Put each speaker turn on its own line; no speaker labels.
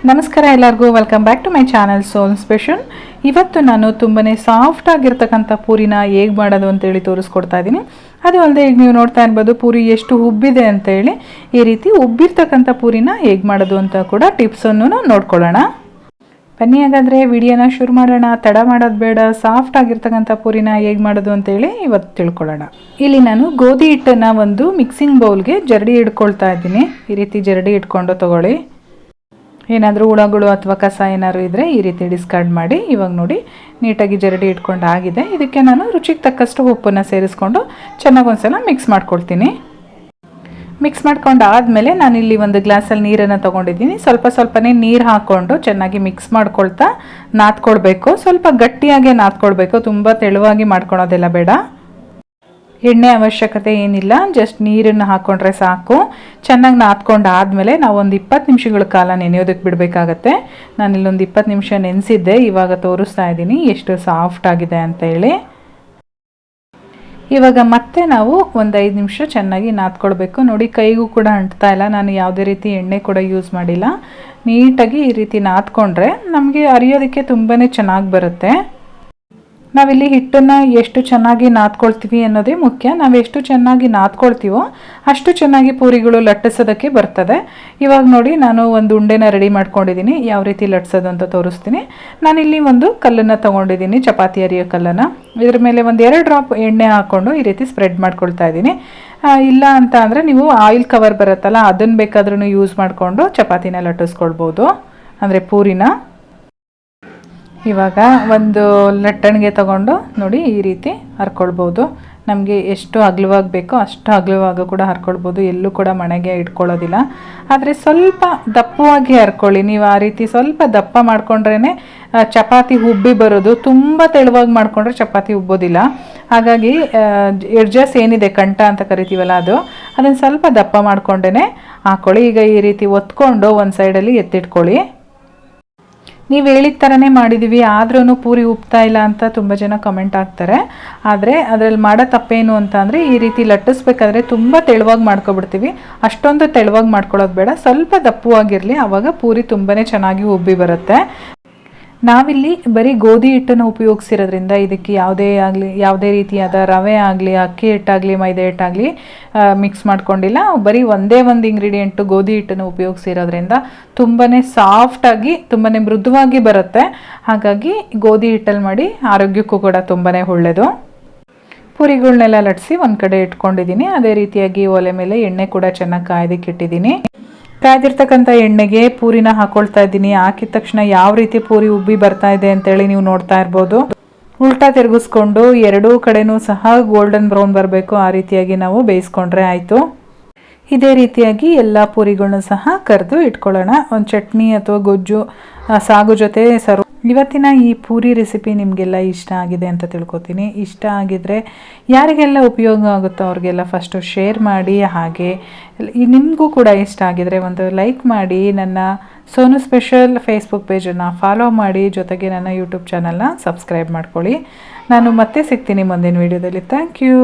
ನಮಸ್ಕಾರ ಎಲ್ಲರಿಗೂ, welcome back to my channel ಸೋನ್ ಸ್ಪೆಷಲ್. ಇವತ್ತು ನಾನು ತುಂಬಾ ಸಾಫ್ಟ್ ಆಗಿರ್ತಕ್ಕಂಥ ಪೂರಿನ ಹೇಗೆ ಮಾಡೋದು ಅಂತೇಳಿ ತೋರಿಸ್ಕೊಡ್ತಾ ಇದ್ದೀನಿ. ಅದು ಅಲ್ಲದೆ ಈಗ ನೀವು ನೋಡ್ತಾ ಇರ್ಬೋದು ಪೂರಿ ಎಷ್ಟು ಉಬ್ಬಿದೆ ಅಂತೇಳಿ. ಈ ರೀತಿ ಉಬ್ಬಿರ್ತಕ್ಕಂಥ ಪೂರಿನ ಹೇಗೆ ಮಾಡೋದು ಅಂತ ಕೂಡ ಟಿಪ್ಸನ್ನು ನೋಡ್ಕೊಳ್ಳೋಣ. ಬನ್ನಿ ಹಾಗಾದರೆ ವಿಡಿಯೋನ ಶುರು ಮಾಡೋಣ. ತಡ ಮಾಡೋದು ಬೇಡ. ಸಾಫ್ಟ್ ಆಗಿರ್ತಕ್ಕಂಥ ಪೂರಿನ ಹೇಗೆ ಮಾಡೋದು ಅಂತೇಳಿ ಇವತ್ತು ತಿಳ್ಕೊಳ್ಳೋಣ. ಇಲ್ಲಿ ನಾನು ಗೋಧಿ ಹಿಟ್ಟನ್ನು ಒಂದು ಮಿಕ್ಸಿಂಗ್ ಬೌಲ್ಗೆ ಜರಡಿ ಇಟ್ಕೊಳ್ತಾ ಇದ್ದೀನಿ. ಈ ರೀತಿ ಜರಡಿ ಇಟ್ಕೊಂಡು ತೊಗೊಳ್ಳಿ. ಏನಾದರೂ ಹುಳಗಳು ಅಥವಾ ಕಸ ಏನಾದರೂ ಇದ್ದರೆ ಈ ರೀತಿ ಡಿಸ್ಕಾರ್ಡ್ ಮಾಡಿ. ಇವಾಗ ನೋಡಿ ನೀಟಾಗಿ ಜರಡಿ ಇಟ್ಕೊಂಡು ಆಗಿದೆ. ಇದಕ್ಕೆ ನಾನು ರುಚಿಗೆ ತಕ್ಕಷ್ಟು ಉಪ್ಪನ್ನು ಸೇರಿಸ್ಕೊಂಡು ಚೆನ್ನಾಗಿ ಒಂದ್ಸಲ ಮಿಕ್ಸ್ ಮಾಡ್ಕೊಳ್ತೀನಿ. ಮಿಕ್ಸ್ ಮಾಡ್ಕೊಂಡು ಆದಮೇಲೆ ನಾನಿಲ್ಲಿ ಒಂದು ಗ್ಲಾಸಲ್ಲಿ ನೀರನ್ನು ತೊಗೊಂಡಿದ್ದೀನಿ. ಸ್ವಲ್ಪನೇ ನೀರು ಹಾಕ್ಕೊಂಡು ಚೆನ್ನಾಗಿ ಮಿಕ್ಸ್ ಮಾಡ್ಕೊಳ್ತಾ ನಾದ್ಕೊಳ್ಬೇಕು. ಸ್ವಲ್ಪ ಗಟ್ಟಿಯಾಗೆ ನಾದ್ಕೊಳ್ಬೇಕು, ತುಂಬ ತೆಳುವಾಗಿ ಮಾಡ್ಕೊಳೋದೆಲ್ಲ ಬೇಡ. ಎಣ್ಣೆ ಅವಶ್ಯಕತೆ ಏನಿಲ್ಲ, ಜಸ್ಟ್ ನೀರನ್ನು ಹಾಕ್ಕೊಂಡ್ರೆ ಸಾಕು. ಚೆನ್ನಾಗಿ ನಾದ್ಕೊಂಡು ಆದಮೇಲೆ ನಾವು ಒಂದು 20 ನಿಮಿಷಗಳ ಕಾಲ ನೆನೆಯೋದಕ್ಕೆ ಬಿಡಬೇಕಾಗತ್ತೆ. ನಾನಿಲ್ಲೊಂದು 20 ನಿಮಿಷ ನೆನೆಸಿದ್ದೆ. ಇವಾಗ ತೋರಿಸ್ತಾ ಇದ್ದೀನಿ ಎಷ್ಟು ಸಾಫ್ಟ್ ಆಗಿದೆ ಅಂತ ಹೇಳಿ. ಇವಾಗ ಮತ್ತೆ ನಾವು ಒಂದು 5 ನಿಮಿಷ ಚೆನ್ನಾಗಿ ನಾದ್ಕೊಳ್ಬೇಕು. ನೋಡಿ ಕೈಗೂ ಕೂಡ ಅಂಟ್ತಾ ಇಲ್ಲ. ನಾನು ಯಾವುದೇ ರೀತಿ ಎಣ್ಣೆ ಕೂಡ ಯೂಸ್ ಮಾಡಿಲ್ಲ. ನೀಟಾಗಿ ಈ ರೀತಿ ನಾದ್ಕೊಂಡ್ರೆ ನಮಗೆ ಅರಿಯೋದಕ್ಕೆ ತುಂಬಾ ಚೆನ್ನಾಗಿ ಬರುತ್ತೆ. ನಾವಿಲ್ಲಿ ಹಿಟ್ಟನ್ನು ಎಷ್ಟು ಚೆನ್ನಾಗಿ ನಾದ್ಕೊಳ್ತೀವಿ ಅನ್ನೋದೇ ಮುಖ್ಯ. ನಾವು ಎಷ್ಟು ಚೆನ್ನಾಗಿ ನಾದ್ಕೊಳ್ತೀವೋ ಅಷ್ಟು ಚೆನ್ನಾಗಿ ಪೂರಿಗಳು ಲಟ್ಟಿಸೋದಕ್ಕೆ ಬರ್ತದೆ. ಇವಾಗ ನೋಡಿ ನಾನು ಒಂದು ಉಂಡೆನ ರೆಡಿ ಮಾಡ್ಕೊಂಡಿದ್ದೀನಿ. ಯಾವ ರೀತಿ ಲಟ್ಟಿಸೋದು ಅಂತ ತೋರಿಸ್ತೀನಿ. ನಾನಿಲ್ಲಿ ಒಂದು ಕಲ್ಲನ್ನು ತೊಗೊಂಡಿದ್ದೀನಿ, ಚಪಾತಿ ಅರಿಯೋ ಕಲ್ಲನ್ನು. ಇದ್ರ ಮೇಲೆ ಒಂದು 2 ಡ್ರಾಪ್ ಎಣ್ಣೆ ಹಾಕ್ಕೊಂಡು ಈ ರೀತಿ ಸ್ಪ್ರೆಡ್ ಮಾಡ್ಕೊಳ್ತಾ ಇದ್ದೀನಿ. ಇಲ್ಲ ಅಂತ ಅಂದರೆ ನೀವು ಆಯಿಲ್ ಕವರ್ ಬರುತ್ತಲ್ಲ, ಅದನ್ನು ಬೇಕಾದ್ರೂ ಯೂಸ್ ಮಾಡಿಕೊಂಡು ಚಪಾತಿನ ಲಟ್ಟಿಸ್ಕೊಳ್ಬೋದು, ಅಂದರೆ ಪೂರಿನ. ಇವಾಗ ಒಂದು ಲಟ್ಟಣಿಗೆ ತಗೊಂಡು ನೋಡಿ ಈ ರೀತಿ ಹರ್ಕೊಳ್ಬೋದು. ನಮಗೆ ಎಷ್ಟು ಅಗಲವಾಗಿ ಬೇಕೋ ಅಷ್ಟು ಅಗಲವಾಗಿ ಕೂಡ ಹರ್ಕೊಳ್ಬೋದು. ಎಲ್ಲೂ ಕೂಡ ಮಣೆಗೆ ಇಟ್ಕೊಳ್ಳೋದಿಲ್ಲ. ಆದರೆ ಸ್ವಲ್ಪ ದಪ್ಪವಾಗಿ ಹರ್ಕೊಳ್ಳಿ. ನೀವು ಆ ರೀತಿ ಸ್ವಲ್ಪ ದಪ್ಪ ಮಾಡ್ಕೊಂಡ್ರೇ ಚಪಾತಿ ಉಬ್ಬಿ ಬರೋದು. ತುಂಬ ತೆಳುವಾಗಿ ಮಾಡಿಕೊಂಡ್ರೆ ಚಪಾತಿ ಉಬ್ಬೋದಿಲ್ಲ. ಹಾಗಾಗಿ ಎಡ್ಜಸ್ ಏನಿದೆ, ಕಂಠ ಅಂತ ಕರಿತೀವಲ್ಲ, ಅದನ್ನು ಸ್ವಲ್ಪ ದಪ್ಪ ಮಾಡ್ಕೊಂಡೇ ಹಾಕ್ಕೊಳ್ಳಿ. ಈಗ ಈ ರೀತಿ ಒತ್ಕೊಂಡು ಒಂದು ಸೈಡಲ್ಲಿ ಎತ್ತಿಟ್ಕೊಳ್ಳಿ. ನೀವು ಹೇಳಿದ ಥರನೇ ಮಾಡಿದ್ದೀವಿ, ಆದ್ರೂ ಪೂರಿ ಉಬ್ತಾ ಇಲ್ಲ ಅಂತ ತುಂಬ ಜನ ಕಮೆಂಟ್ ಆಗ್ತಾರೆ. ಆದರೆ ಅದರಲ್ಲಿ ಮಾಡೋ ತಪ್ಪೇನು ಅಂತ ಅಂದರೆ ಈ ರೀತಿ ಲಟ್ಟಿಸ್ಬೇಕಾದ್ರೆ ತುಂಬ ತೆಳುವಾಗಿ ಮಾಡ್ಕೊಬಿಡ್ತೀವಿ. ಅಷ್ಟೊಂದು ತೆಳುವಾಗಿ ಮಾಡ್ಕೊಳ್ಳೋದು ಬೇಡ, ಸ್ವಲ್ಪ ದಪ್ಪವಾಗಿರಲಿ. ಆವಾಗ ಪೂರಿ ತುಂಬಾ ಚೆನ್ನಾಗಿ ಉಬ್ಬಿ ಬರುತ್ತೆ. ನಾವಿಲ್ಲಿ ಬರೀ ಗೋಧಿ ಹಿಟ್ಟನ್ನು ಉಪಯೋಗಿಸಿರೋದ್ರಿಂದ ಇದಕ್ಕೆ ಯಾವುದೇ ರೀತಿಯಾದ ರವೆ ಆಗಲಿ, ಅಕ್ಕಿ ಹಿಟ್ಟಾಗಲಿ, ಮೈದಾ ಹಿಟ್ಟಾಗಲಿ ಮಿಕ್ಸ್ ಮಾಡ್ಕೊಂಡಿಲ್ಲ. ಬರೀ ಒಂದೇ ಒಂದು ಇಂಗ್ರೀಡಿಯೆಂಟು ಗೋಧಿ ಹಿಟ್ಟನ್ನು ಉಪಯೋಗಿಸಿರೋದ್ರಿಂದ ತುಂಬಾ ಸಾಫ್ಟಾಗಿ, ತುಂಬಾ ಮೃದುವಾಗಿ ಬರುತ್ತೆ. ಹಾಗಾಗಿ ಗೋಧಿ ಹಿಟ್ಟಲ್ಲಿ ಮಾಡಿ ಆರೋಗ್ಯಕ್ಕೂ ಕೂಡ ತುಂಬಾ ಒಳ್ಳೆಯದು. ಪೂರಿಗಳನ್ನೆಲ್ಲ ಲಟ್ಟಿಸಿ ಒಂದು ಕಡೆ ಇಟ್ಕೊಂಡಿದ್ದೀನಿ. ಅದೇ ರೀತಿಯಾಗಿ ಒಲೆ ಮೇಲೆ ಎಣ್ಣೆ ಕೂಡ ಚೆನ್ನಾಗಿ ಕಾಯ್ದಕ್ಕೆ ಇಟ್ಟಿದ್ದೀನಿ. ಕಾಯ್ದಿರ್ತಕ್ಕಂಥ ಎಣ್ಣೆಗೆ ಪೂರಿನ ಹಾಕೊಳ್ತಾ ಇದ್ದೀನಿ. ಹಾಕಿದ ತಕ್ಷಣ ಯಾವ ರೀತಿ ಪೂರಿ ಉಬ್ಬಿ ಬರ್ತಾ ಇದೆ ಅಂತೇಳಿ ನೀವು ನೋಡ್ತಾ ಇರ್ಬೋದು. ಉಲ್ಟಾ ತಿರುಗಿಸ್ಕೊಂಡು ಎರಡೂ ಕಡೆನೂ ಸಹ ಗೋಲ್ಡನ್ ಬ್ರೌನ್ ಬರಬೇಕು. ಆ ರೀತಿಯಾಗಿ ನಾವು ಬೇಯಿಸ್ಕೊಂಡ್ರೆ ಆಯಿತು. ಇದೇ ರೀತಿಯಾಗಿ ಎಲ್ಲ ಪೂರಿಗಳನ್ನೂ ಸಹ ಕರೆದು ಇಟ್ಕೊಳ್ಳೋಣ. ಒಂದು ಚಟ್ನಿ ಅಥವಾ ಗೊಜ್ಜು, ಸಾಗು ಜೊತೆ ಸರ್ವ್. ಇವತ್ತಿನ ಈ ಪೂರಿ ರೆಸಿಪಿ ನಿಮಗೆಲ್ಲ ಇಷ್ಟ ಆಗಿದೆ ಅಂತ ತಿಳ್ಕೊತೀನಿ. ಇಷ್ಟ ಆಗಿದ್ರೆ ಯಾರಿಗೆಲ್ಲ ಉಪಯೋಗ ಆಗುತ್ತೋ ಅವ್ರಿಗೆಲ್ಲ ಫಸ್ಟು ಶೇರ್ ಮಾಡಿ. ಹಾಗೆ ನಿಮಗೂ ಕೂಡ ಇಷ್ಟ ಆಗಿದ್ರೆ ಒಂದು ಲೈಕ್ ಮಾಡಿ. ನನ್ನ ಸೋನು ಸ್ಪೆಷಲ್ ಫೇಸ್ಬುಕ್ ಪೇಜನ್ನು ಫಾಲೋ ಮಾಡಿ. ಜೊತೆಗೆ ನನ್ನ ಯೂಟ್ಯೂಬ್ ಚಾನಲ್ನ ಸಬ್ಸ್ಕ್ರೈಬ್ ಮಾಡ್ಕೊಳ್ಳಿ. ನಾನು ಮತ್ತೆ ಸಿಗ್ತೀನಿ ಮುಂದಿನ ವೀಡಿಯೋದಲ್ಲಿ. Thank you.